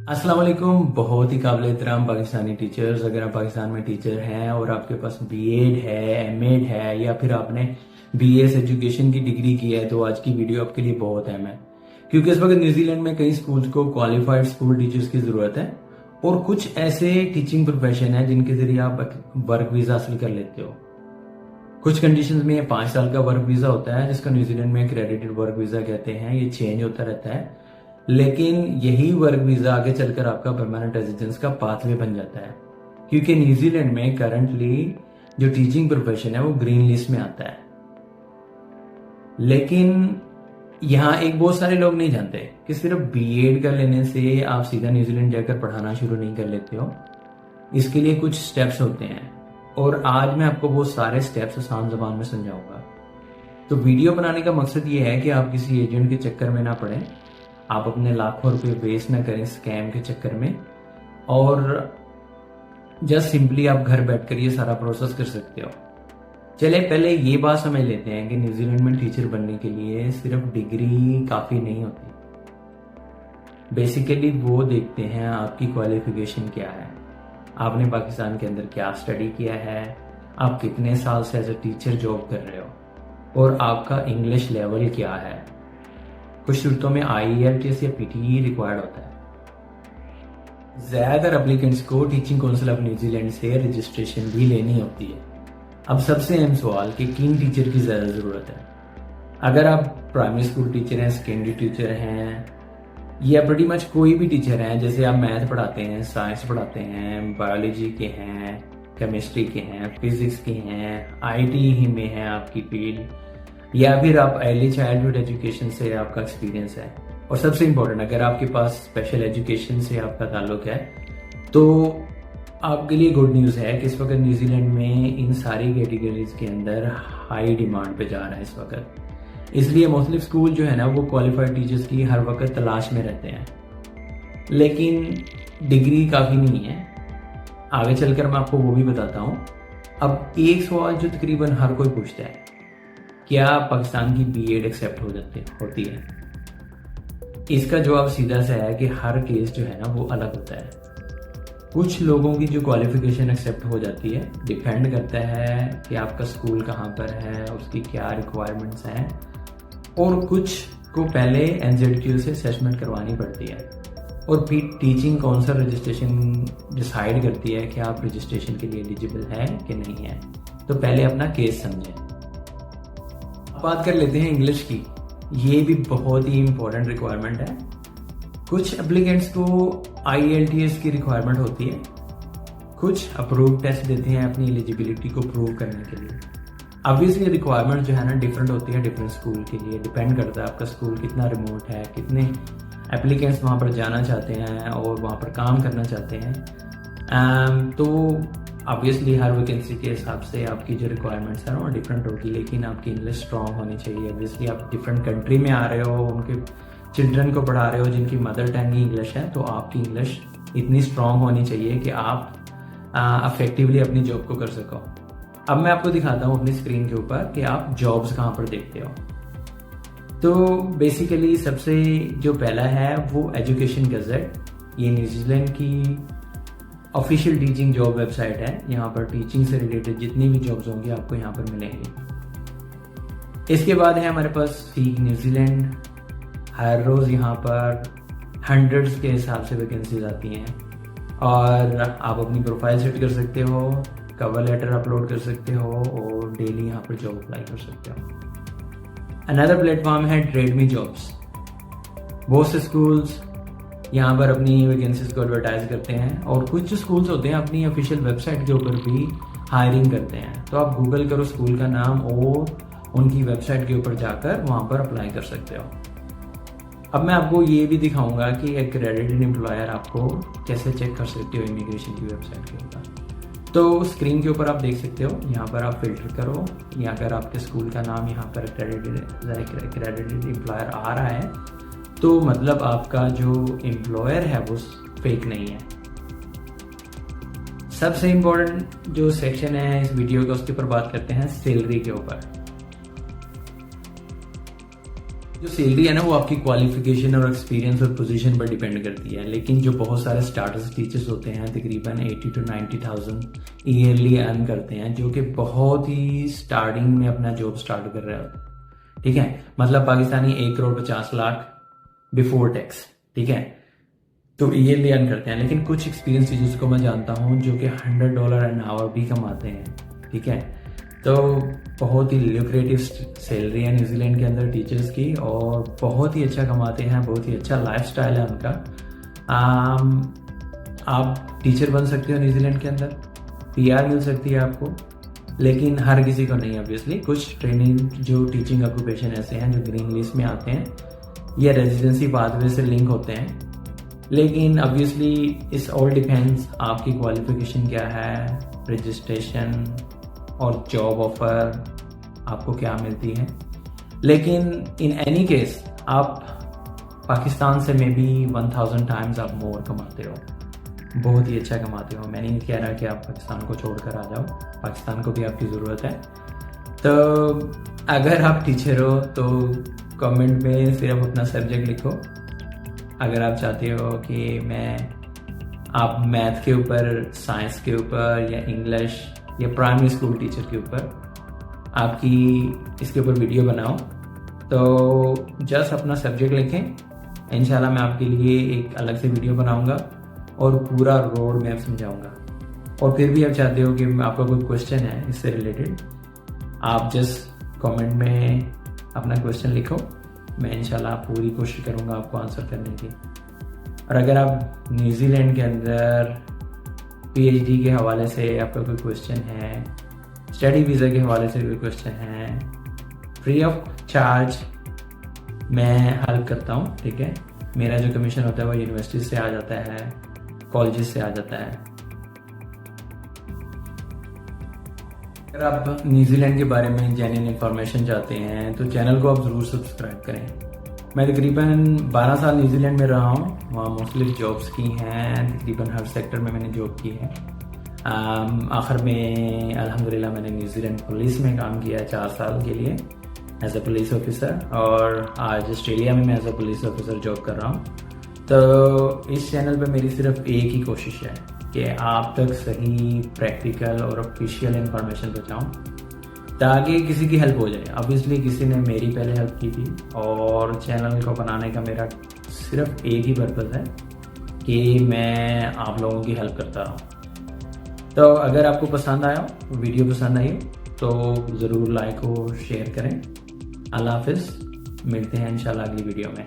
अस्सलाम वालेकुम। बहुत ही काबिल एहतराम पाकिस्तानी टीचर्स, अगर आप पाकिस्तान में टीचर हैं और आपके पास बीएड है, एमएड है या फिर आपने बीएस एजुकेशन की डिग्री की है तो आज की वीडियो आपके लिए बहुत अहम है, क्योंकि इस वक्त न्यूजीलैंड में कई स्कूल्स को क्वालिफाइड स्कूल टीचर्स की जरूरत है और कुछ ऐसे टीचिंग प्रोफेशन है जिनके जरिए आप वर्क वीजा हासिल कर लेते हो। कुछ कंडीशंस में 5 साल का वर्क वीजा होता है जिसका न्यूजीलैंड में क्रेडिटेड वर्क वीजा कहते हैं। ये चेंज होता रहता है, लेकिन यही वर्क वीजा आगे चलकर आपका परमानेंट रेजिडेंस का पाथवे बन जाता है, क्योंकि न्यूजीलैंड में करंटली जो टीचिंग प्रोफेशन है वो ग्रीन लिस्ट में आता है। लेकिन यहाँ एक बहुत सारे लोग नहीं जानते कि सिर्फ बीएड कर लेने से आप सीधा न्यूजीलैंड जाकर पढ़ाना शुरू नहीं कर लेते हो। इसके लिए कुछ स्टेप्स होते हैं और आज मैं आपको वो सारे स्टेप्स आसान ज़बान में समझाऊंगा। तो वीडियो बनाने का मकसद ये है कि आप किसी एजेंट के चक्कर में ना पड़ें, आप अपने लाखों रुपए वेस्ट ना करें स्कैम के चक्कर में, और जस्ट सिंपली आप घर बैठकर ये सारा प्रोसेस कर सकते हो। चले पहले ये बात समझ लेते हैं कि न्यूजीलैंड में टीचर बनने के लिए सिर्फ डिग्री काफ़ी नहीं होती। बेसिकली वो देखते हैं आपकी क्वालिफिकेशन क्या है, आपने पाकिस्तान के अंदर क्या स्टडी किया है, आप कितने साल से एज ए टीचर जॉब कर रहे हो और आपका इंग्लिश लेवल क्या है। कुछ सूरतों में IELTS या PTE रिक्वायर्ड होता है। ज्यादातर एप्लीकेंट्स को टीचिंग काउंसिल ऑफ न्यूजीलैंड से रजिस्ट्रेशन भी लेनी होती है। अब सबसे अहम सवाल कि किन टीचर की ज्यादा जरूरत है। अगर आप प्राइमरी स्कूल टीचर हैं, सेकेंडरी टीचर हैं या प्रीटी मच कोई भी टीचर हैं, जैसे आप मैथ पढ़ाते हैं, साइंस पढ़ाते हैं, बायोलॉजी के हैं, केमिस्ट्री के हैं, फिजिक्स के हैं, IT में है आपकी फील्ड, या फिर आप अर्ली चाइल्डहुड एजुकेशन से आपका एक्सपीरियंस है, और सबसे इम्पोर्टेंट अगर आपके पास स्पेशल एजुकेशन से आपका ताल्लुक है, तो आपके लिए गुड न्यूज़ है कि इस वक्त न्यूजीलैंड में इन सारी कैटेगरीज के अंदर हाई डिमांड पे जा रहा है इस वक्त। इसलिए मुख्तलिफ स्कूल जो है ना वो क्वालिफाइड टीचर्स की हर वक्त तलाश में रहते हैं, लेकिन डिग्री काफ़ी नहीं है। आगे चलकर मैं आपको वो भी बताता हूँ। अब एक सवाल जो तकरीबन हर कोई पूछता है, क्या पाकिस्तान की बीएड एक्सेप्ट होती है? इसका जवाब सीधा सा है कि हर केस जो है ना वो अलग होता है। कुछ लोगों की जो क्वालिफिकेशन एक्सेप्ट हो जाती है डिपेंड करता है कि आपका स्कूल कहाँ पर है, उसकी क्या रिक्वायरमेंट्स हैं, और कुछ को पहले NZQ से असेसमेंट करवानी पड़ती है और फिर टीचिंग काउंसिल रजिस्ट्रेशन डिसाइड करती है कि आप रजिस्ट्रेशन के लिए एलिजिबल हैं कि नहीं है। तो पहले अपना केस समझें। बात कर लेते हैं इंग्लिश की। ये भी बहुत ही इंपॉर्टेंट रिक्वायरमेंट है। कुछ एप्लीकेंट्स को IELTS की रिक्वायरमेंट होती है, कुछ अप्रूव टेस्ट देते हैं अपनी एलिजिबिलिटी को प्रूव करने के लिए। ऑब्वियसली रिक्वायरमेंट जो है ना डिफरेंट होती है डिफरेंट स्कूल के लिए, डिपेंड करता है आपका स्कूल कितना रिमोट है, कितने एप्लीकेंट्स वहाँ पर जाना चाहते हैं और वहाँ पर काम करना चाहते हैं। तो ऑब्वियसली हर वैकेंसी के हिसाब से आपकी जो रिक्वायरमेंट्स हैं वो डिफरेंट होगी, लेकिन आपकी इंग्लिश स्ट्रांग होनी चाहिए। ऑब्वियसली आप डिफरेंट कंट्री में आ रहे हो, उनके चिल्ड्रन को पढ़ा रहे हो जिनकी मदर टंग ही इंग्लिश है, तो आपकी इंग्लिश इतनी स्ट्रांग होनी चाहिए कि आप अफेक्टिवली अपनी जॉब को कर सको। अब मैं आपको दिखाता हूँ अपनी स्क्रीन के ऊपर कि आप जॉब्स कहाँ पर देखते हो। तो बेसिकली सबसे जो पहला है वो एजुकेशन गज़ेट। ये न्यूजीलैंड की ऑफिशियल टीचिंग जॉब वेबसाइट है। यहाँ पर टीचिंग से रिलेटेड जितनी भी जॉब्स होंगी आपको यहाँ पर मिलेंगी। इसके बाद है हमारे पास सीख न्यूजीलैंड। हर रोज़ यहाँ पर हंड्रेड्स के हिसाब से वैकेंसीज आती हैं और आप अपनी प्रोफाइल सेट कर सकते हो, कवर लेटर अपलोड कर सकते हो और डेली यहाँ पर जॉब अप्लाई कर सकते हो। अनदर प्लेटफॉर्म है ट्रेडमी जॉब्स। बहुत से स्कूल्स यहाँ पर अपनी वैकेंसीज को एडवर्टाइज करते हैं और कुछ स्कूल्स होते हैं अपनी ऑफिशियल वेबसाइट के ऊपर भी हायरिंग करते हैं। तो आप गूगल करो स्कूल का नाम और उनकी वेबसाइट के ऊपर जाकर वहाँ पर अप्लाई कर सकते हो। अब मैं आपको ये भी दिखाऊंगा कि एक क्रेडिटेड एम्प्लॉयर आपको कैसे चेक कर सकते हो इमिग्रेशन की वेबसाइट के ऊपर। तो स्क्रीन के ऊपर आप देख सकते हो, यहाँ पर आप फिल्टर करो, या अगर आपके स्कूल का नाम यहाँ पर क्रेडिटेड एम्प्लॉयर आ रहा है तो मतलब आपका जो एम्प्लॉयर है वो फेक नहीं है। सबसे इम्पोर्टेंट जो सेक्शन है इस वीडियो का उसके ऊपर बात करते हैं सैलरी के ऊपर। जो सैलरी है ना वो आपकी क्वालिफिकेशन और एक्सपीरियंस और पोजीशन पर डिपेंड करती है, लेकिन जो बहुत सारे स्टार्टर्स टीचर्स होते हैं तकरीबन 80 to 90,000 ईयरली अर्न करते हैं, जो कि बहुत ही स्टार्टिंग में अपना जॉब स्टार्ट कर रहे होते हैं। ठीक है, मतलब पाकिस्तानी 1,50,00,000 बिफोर टैक्स। ठीक है, तो ईयरली अर्न करते हैं। लेकिन कुछ एक्सपीरियंस टीचर्स को मैं जानता हूँ जो कि $100 एन आवर भी कमाते हैं। ठीक है, तो बहुत ही ल्यूक्रेटिव सैलरी है न्यूजीलैंड के अंदर टीचर्स की, और बहुत ही अच्छा कमाते हैं, बहुत ही अच्छा लाइफस्टाइल है उनका। आप टीचर बन सकते हो न्यूजीलैंड के अंदर, PR मिल सकती है आपको, लेकिन हर किसी को नहीं ऑब्वियसली। कुछ ट्रेनिंग जो टीचिंग ऑक्यूपेशन ऐसे हैं जो ग्रीन लिस्ट में आते हैं या रेजिडेंसी पाथवे से लिंक होते हैं, लेकिन ऑब्वियसली इस ऑल डिपेंड्स आपकी क्वालिफिकेशन क्या है, रजिस्ट्रेशन और जॉब ऑफर आपको क्या मिलती है। लेकिन इन एनी केस आप पाकिस्तान से मे बी 1000 टाइम्स आप मोर कमाते हो, बहुत ही अच्छा कमाते हो। मैं नहीं कह रहा कि आप पाकिस्तान को छोड़कर आ जाओ, पाकिस्तान को भी आपकी ज़रूरत है। तो अगर आप टीचर हो तो कमेंट में सिर्फ अपना सब्जेक्ट लिखो। अगर आप चाहते हो कि आप मैथ के ऊपर, साइंस के ऊपर या इंग्लिश या प्राइमरी स्कूल टीचर के ऊपर आपकी इसके ऊपर वीडियो बनाओ, तो जस्ट अपना सब्जेक्ट लिखें। इंशाल्लाह मैं आपके लिए एक अलग से वीडियो बनाऊंगा और पूरा रोड मैप समझाऊंगा। और फिर भी आप चाहते हो कि आपका कोई क्वेश्चन है इससे रिलेटेड, आप जस्ट कमेंट में अपना क्वेश्चन लिखो, मैं इंशाल्लाह पूरी कोशिश करूंगा आपको आंसर करने की। और अगर आप न्यूजीलैंड के अंदर PhD के हवाले से आपका कोई क्वेश्चन है, स्टडी वीज़ा के हवाले से कोई क्वेश्चन है, फ्री ऑफ चार्ज मैं हेल्प करता हूँ। ठीक है, मेरा जो कमीशन होता है वो यूनिवर्सिटी से आ जाता है, कॉलेजेस से आ जाता है। अगर आप न्यूजीलैंड के बारे में जेन्युइन इंफॉर्मेशन चाहते हैं तो चैनल को आप ज़रूर सब्सक्राइब करें। मैं तकरीबन 12 साल न्यूजीलैंड में रहा हूँ, वहाँ मुख्तलिफ जॉब्स की हैं, तकरीबन हर सेक्टर में मैंने जॉब की है। आखिर में अल्हम्दुलिल्लाह मैंने न्यूजीलैंड पुलिस में काम किया 4 साल के लिए एज अ पुलिस ऑफिसर, और आज ऑस्ट्रेलिया में मैं as a police officer job कर रहा हूँ। तो इस चैनल पे मेरी सिर्फ एक ही कोशिश है कि आप तक सही, प्रैक्टिकल और ऑफिशियल इंफॉर्मेशन पहुँचाऊँ ताकि किसी की हेल्प हो जाए। ऑब्वियसली किसी ने मेरी पहले हेल्प की थी, और चैनल को बनाने का मेरा सिर्फ एक ही पर्पज़ है कि मैं आप लोगों की हेल्प करता रहूँ। तो अगर आपको पसंद आया, वीडियो पसंद आई तो ज़रूर लाइक और शेयर करें। अल्लाह हाफिज़, मिलते हैं इंशाल्लाह अगली वीडियो में।